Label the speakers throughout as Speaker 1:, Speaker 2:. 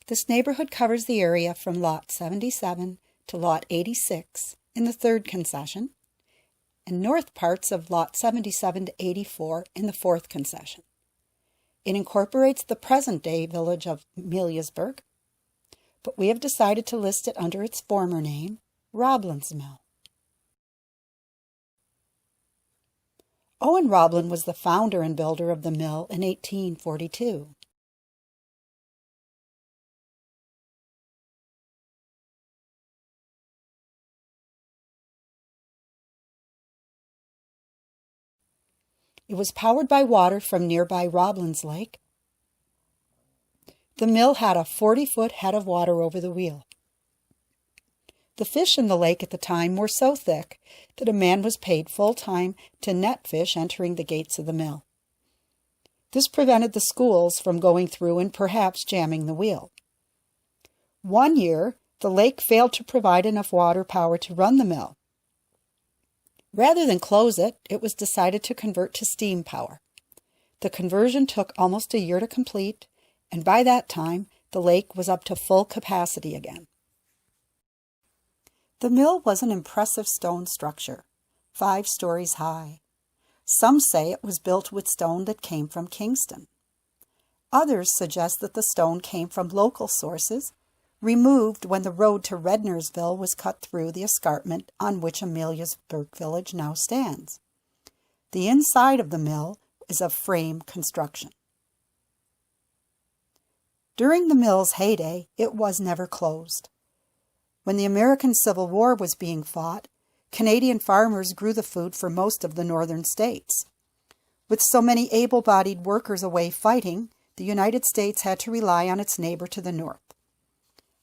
Speaker 1: This neighborhood covers the area from Lot 77 to Lot 86 in the 3rd concession, and north parts of Lot 77 to 84 in the 4th concession. It incorporates the present-day village of Ameliasburgh, but we have decided to list it under its former name, Roblin's Mill. Owen Roblin was the founder and builder of the mill in 1842. It was powered by water from nearby Roblin's Lake. The mill had a 40-foot head of water over the wheel. The fish in the lake at the time were so thick that a man was paid full-time to net fish entering the gates of the mill. This prevented the schools from going through and perhaps jamming the wheel. One year, the lake failed to provide enough water power to run the mill. Rather than close it, it was decided to convert to steam power. The conversion took almost a year to complete, and by that time, the lake was up to full capacity again. The mill was an impressive stone structure, 5 stories high. Some say it was built with stone that came from Kingston. Others suggest that the stone came from local sources, removed when the road to Rednersville was cut through the escarpment on which Ameliasburgh village now stands. The inside of the mill is of frame construction. During the mill's heyday, it was never closed. When the American Civil War was being fought, Canadian farmers grew the food for most of the northern states. With so many able-bodied workers away fighting, the United States had to rely on its neighbor to the north.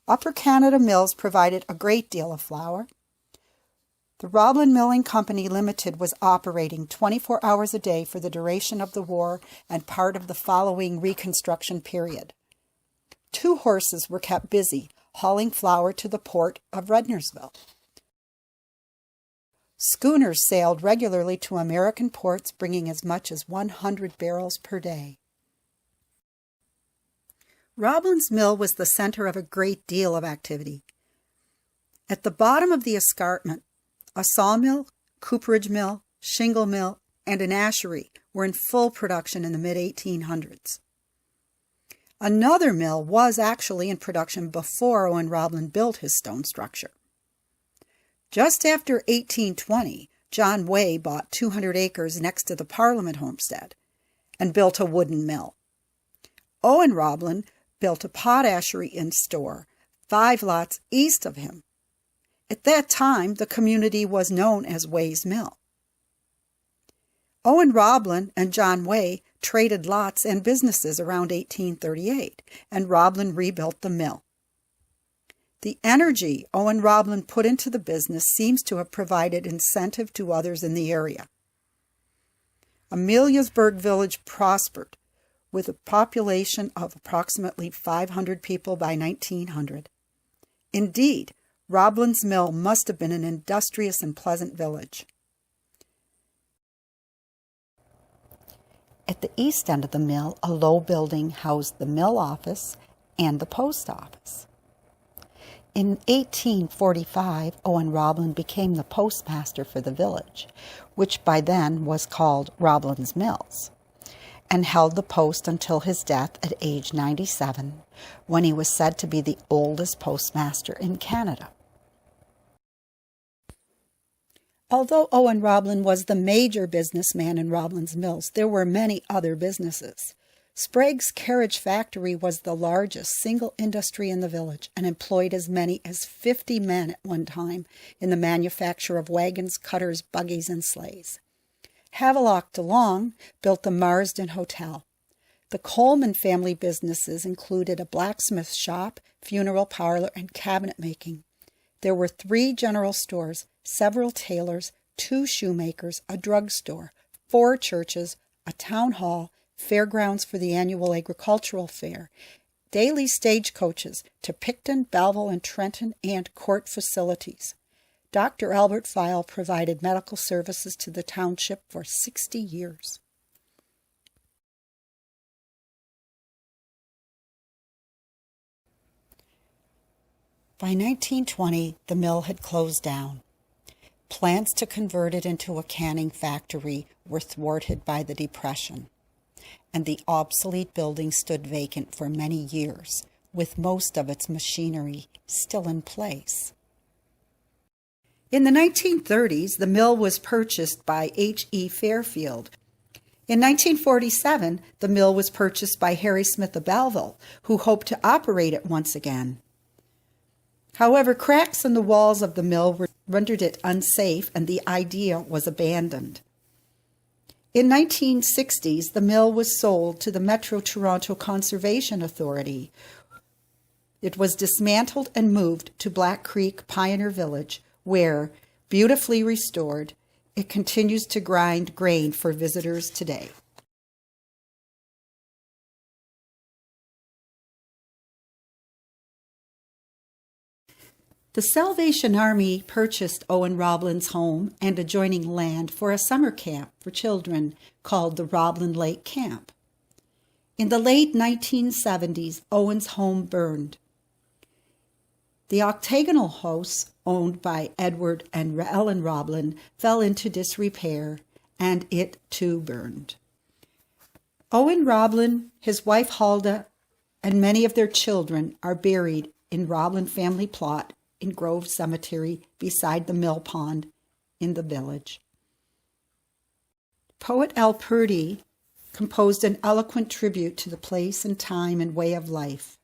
Speaker 1: Upper Canada Mills provided a great deal of flour. The Roblin Milling Company Limited was operating 24 hours a day for the duration of the war and part of the following Reconstruction period. 2 horses were kept busy hauling flour to the port of Rednersville. Schooners sailed regularly to American ports, bringing as much as 100 barrels per day. Roblin's Mill was the center of a great deal of activity. At the bottom of the escarpment, a sawmill, cooperage mill, shingle mill, and an ashery were in full production in the mid-1800s. Another mill was actually in production before Owen Roblin built his stone structure. Just after 1820, John Way bought 200 acres next to the Parliament homestead and built a wooden mill. Owen Roblin built a potashery and store 5 lots east of him. At that time, the community was known as Way's Mill. Owen Roblin and John Way traded lots and businesses around 1838, and Roblin rebuilt the mill. The energy Owen Roblin put into the business seems to have provided incentive to others in the area. Ameliasburgh village prospered, with a population of approximately 500 people by 1900. Indeed, Roblin's Mill must have been an industrious and pleasant village. At the east end of the mill, a low building housed the mill office and the post office. In 1845, Owen Roblin became the postmaster for the village, which by then was called Roblin's Mills, and held the post until his death at age 97, when he was said to be the oldest postmaster in Canada. Although Owen Roblin was the major businessman in Roblin's Mills, there were many other businesses. Sprague's Carriage Factory was the largest single industry in the village and employed as many as 50 men at one time in the manufacture of wagons, cutters, buggies, and sleighs. Havelock DeLong built the Marsden Hotel. The Coleman family businesses included a blacksmith shop, funeral parlor, and cabinet making. There were 3 general stores, several tailors, 2 shoemakers, a drugstore, 4 churches, a town hall, fairgrounds for the annual agricultural fair, daily stagecoaches to Picton, Belleville, and Trenton, and court facilities. Dr. Albert File provided medical services to the township for 60 years. By 1920, the mill had closed down. Plans to convert it into a canning factory were thwarted by the Depression, and the obsolete building stood vacant for many years, with most of its machinery still in place. In the 1930s, the mill was purchased by H.E. Fairfield. In 1947, the mill was purchased by Harry Smith of Belleville, who hoped to operate it once again. However, cracks in the walls of the mill rendered it unsafe, and the idea was abandoned. In 1960s, the mill was sold to the Metro Toronto Conservation Authority. It was dismantled and moved to Black Creek Pioneer Village, where, beautifully restored, it continues to grind grain for visitors today. The Salvation Army purchased Owen Roblin's home and adjoining land for a summer camp for children called the Roblin Lake Camp. In the late 1970s, Owen's home burned. The octagonal house, owned by Edward and Ellen Roblin, fell into disrepair, and it too burned. Owen Roblin, his wife Huldah, and many of their children are buried in Roblin family plot in Grove Cemetery beside the mill pond in the village. Poet Al Purdy composed an eloquent tribute to the place and time and way of life.